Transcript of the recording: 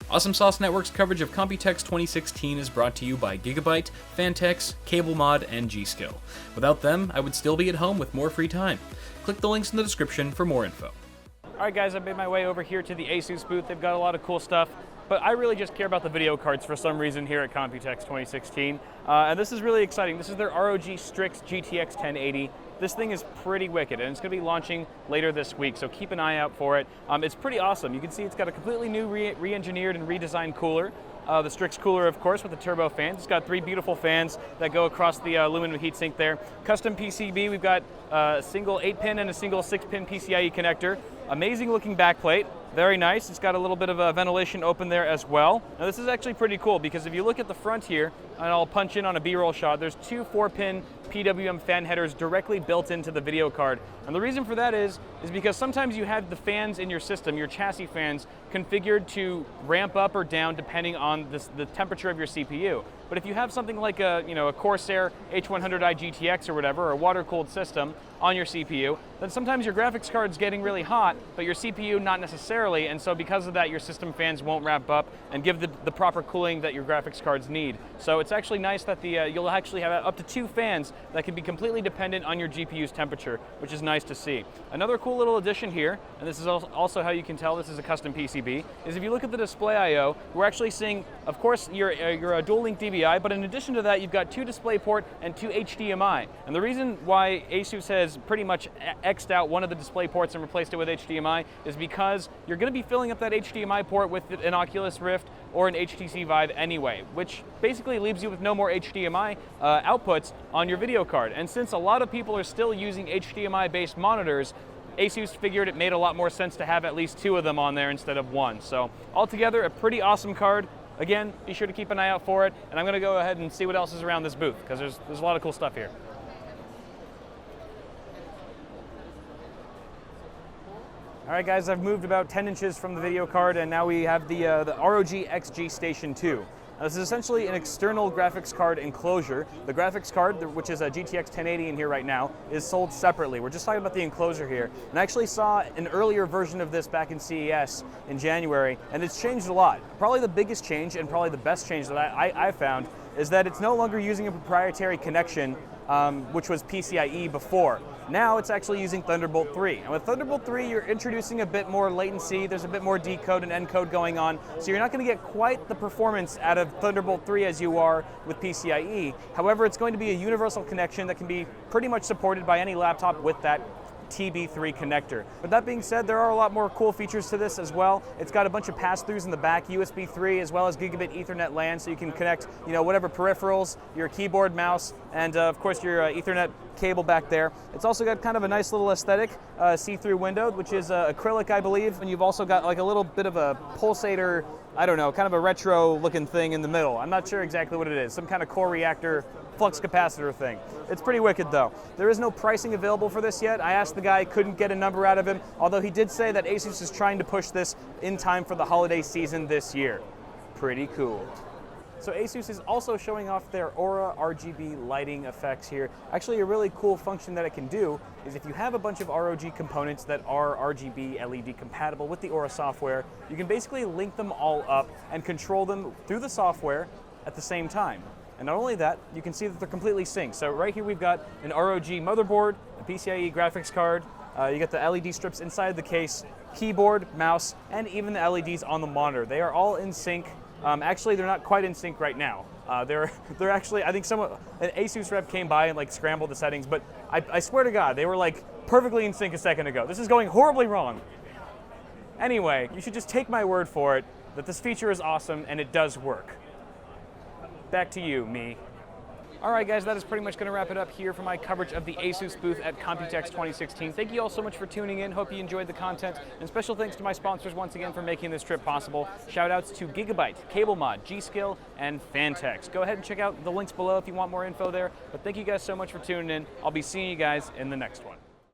Awesome Sauce Network's coverage of Computex 2016 is brought to you by Gigabyte, Fantex, CableMod, and G-Skill. Without them, I would still be at home with more free time. Click the links in the description for more info. Alright guys, I've made my way over here to the Asus booth. They've got a lot of cool stuff, but I really just care about the video cards for some reason here at Computex 2016. And this is really exciting. This is their ROG Strix GTX 1080. This thing is pretty wicked, and it's going to be launching later this week, so keep an eye out for it. It's pretty awesome. You can see it's got a completely new re-engineered and redesigned cooler. The Strix cooler, of course, with the turbo fans. It's got 3 beautiful fans that go across the aluminum heatsink there. Custom PCB, we've got a single 8-pin and a single 6-pin PCIe connector. Amazing looking backplate, very nice. It's got a little bit of a ventilation open there as well. Now this is actually pretty cool because if you look at the front here, and I'll punch in on a B-roll shot, there's 2 4-pin PWM fan headers directly built into the video card. And the reason for that is because sometimes you have the fans in your system, your chassis fans, configured to ramp up or down depending on the temperature of your CPU. But if you have something like a Corsair H100i GTX or whatever, or a water-cooled system on your CPU, then sometimes your graphics card's getting really hot, but your CPU not necessarily, and so because of that, your system fans won't ramp up and give the proper cooling that your graphics cards need. So it's actually nice that you'll actually have up to 2 fans that can be completely dependent on your GPU's temperature, which is nice to see. Another cool little addition here, and this is also how you can tell this is a custom PCB, is if you look at the display I/O, we're actually seeing, of course, your dual-link DVI, but in addition to that, you've got 2 DisplayPort and 2 HDMI. And the reason why Asus has pretty much X'd out one of the display ports and replaced it with HDMI is because you're going to be filling up that HDMI port with an Oculus Rift or an HTC Vive anyway, which basically leaves you with no more HDMI outputs on your video card. And since a lot of people are still using HDMI-based monitors, Asus figured it made a lot more sense to have at least 2 of them on there instead of 1. So altogether, a pretty awesome card. Again, be sure to keep an eye out for it, and I'm going to go ahead and see what else is around this booth, because there's a lot of cool stuff here. All right, guys, I've moved about 10 inches from the video card, and now we have the ROG XG Station 2. Now, this is essentially an external graphics card enclosure. The graphics card, which is a GTX 1080 in here right now, is sold separately. We're just talking about the enclosure here. And I actually saw an earlier version of this back in CES in January, and it's changed a lot. Probably the biggest change, and probably the best change that I found, is that it's no longer using a proprietary connection, which was PCIe before. Now it's actually using Thunderbolt 3. And with Thunderbolt 3, you're introducing a bit more latency, there's a bit more decode and encode going on, so you're not going to get quite the performance out of Thunderbolt 3 as you are with PCIe. However, it's going to be a universal connection that can be pretty much supported by any laptop with that TB3 connector. But that being said, there are a lot more cool features to this as well. It's got a bunch of pass-throughs in the back, USB 3 as well as gigabit Ethernet LAN, so you can connect, whatever peripherals, your keyboard, mouse, and of course your Ethernet cable back there. It's also got kind of a nice little aesthetic, see-through window, which is acrylic, I believe, and you've also got like a little bit of a pulsator, I don't know, kind of a retro-looking thing in the middle. I'm not sure exactly what it is, some kind of core reactor flux capacitor thing. It's pretty wicked though. There is no pricing available for this yet. I asked the guy, couldn't get a number out of him, although he did say that Asus is trying to push this in time for the holiday season this year. Pretty cool. So Asus is also showing off their Aura RGB lighting effects here. Actually, a really cool function that it can do is if you have a bunch of ROG components that are RGB LED compatible with the Aura software, you can basically link them all up and control them through the software at the same time. And not only that, you can see that they're completely synced. So right here we've got an ROG motherboard, a PCIe graphics card, you get the LED strips inside the case, keyboard, mouse, and even the LEDs on the monitor. They are all in sync. Actually, they're not quite in sync right now. They're actually, I think an Asus rep came by and like scrambled the settings, but I swear to God, they were like perfectly in sync a second ago. This is going horribly wrong. Anyway, you should just take my word for it that this feature is awesome and it does work. Back to you, me. All right, guys, that is pretty much going to wrap it up here for my coverage of the Asus booth at Computex 2016. Thank you all so much for tuning in. Hope you enjoyed the content. And special thanks to my sponsors once again for making this trip possible. Shout outs to Gigabyte, CableMod, G-Skill, and Fantex. Go ahead and check out the links below if you want more info there. But thank you guys so much for tuning in. I'll be seeing you guys in the next one.